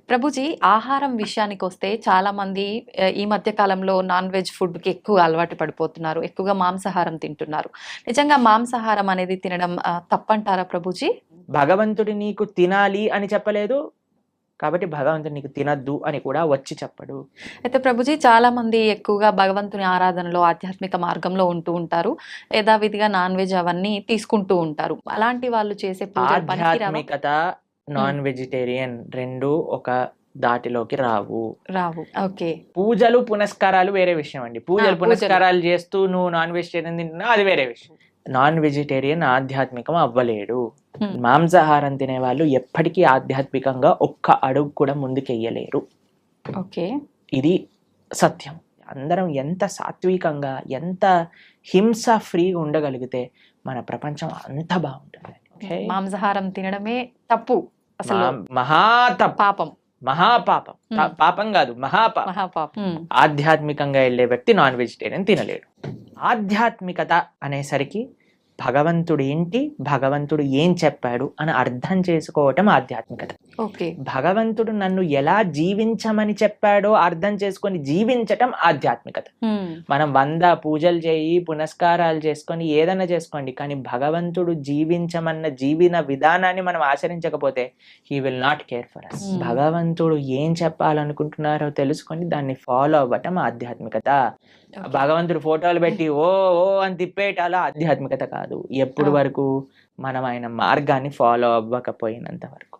ప్రభుజీ, ఆహారం విషయానికొస్తే చాలామంది ఈ మధ్య కాలంలో నాన్ వెజ్ ఫుడ్‌కి ఎక్కువగా అలవాటు పడిపోతున్నారు. ఎక్కువగా మాంసాహారం తింటున్నారు. నిజంగా మాంసాహారం అనేది తినడం తప్పంటారా ప్రభుజీ? భగవంతుడు నీకు తినాలి అని చెప్పలేదు. కాబట్టి భగవంతుడు నీకు తినద్దు అని కూడా వచ్చి చెప్పడు. అయితే ప్రభుజీ, చాలామంది ఎక్కువగా భగవంతుని ఆరాధనలో, ఆధ్యాత్మిక మార్గంలో ఉంటూ ఉంటారు. యథావిధిగా నాన్ వెజ్ అవన్నీ తీసుకుంటూ ఉంటారు. అలాంటి వాళ్ళు చేసే పూజలు పనికిరావా? ఆధ్యాత్మికత, హ్మ్. నాన్ వెజిటేరియన్ 2 ఒక దాటిలోకి రావు. రావు. ఓకే. పూజలు, పునస్కారాలు వేరే విషయం అండి. పూజలు, పూజలు. పునస్కారాలు చేస్తూ నువ్వు నాన్ వెజిటేరియన్ తింటున్నావు, అది వేరే విషయం. నాన్ వెజిటేరియన్ ఆధ్యాత్మికం అవ్వలేడు. హ్మ్. మాంసాహారం తినే వాళ్ళు ఎప్పటికీ ఆధ్యాత్మికంగా ఒక్క అడుగు కూడా ముందుకెయ్యలేరు. ఓకే. ఇది సత్యం. అందరం ఎంత సాత్వికంగా, ఎంత హింస ఫ్రీగా ఉండగలిగితే మన ప్రపంచం అంత బాగుంటుంది. ఓకే, మాంసాహారం తినడమే తప్పు. అసలు మహాతప్పు, పాపం. మహాపాపం. పాపం కాదు, మహాపాపం. మహాపాపం. ఆధ్యాత్మికంగా వెళ్ళే వ్యక్తి నాన్ వెజిటేరియన్ తినలేడు. ఆధ్యాత్మికత అనేసరికి భగవంతుడు ఏంటి, భగవంతుడు ఏం చెప్పాడు అని అర్థం చేసుకోవటం ఆధ్యాత్మికత. ఓకే. భగవంతుడు నన్ను ఎలా జీవించమని చెప్పాడో అర్థం చేసుకొని జీవించటం ఆధ్యాత్మికత. మనం 100 పూజలు చేయి, పునస్కారాలు చేసుకొని ఏదైనా చేసుకోండి, కానీ భగవంతుడు జీవించమన్న జీవన విధానాన్ని మనం ఆచరించకపోతే he will not care for us. భగవంతుడు ఏం చెప్పాలనుకుంటున్నారో తెలుసుకొని దాన్ని ఫాలో అవ్వటం ఆధ్యాత్మికత. భగవంతుడు ఫోటోలు పెట్టి ఓ ఓ అని తిప్పేటాల ఆధ్యాత్మికత కాదు. ఎప్పుడు వరకు మనం ఆయన మార్గాన్ని ఫాలో అవ్వకపోయినంత వరకు.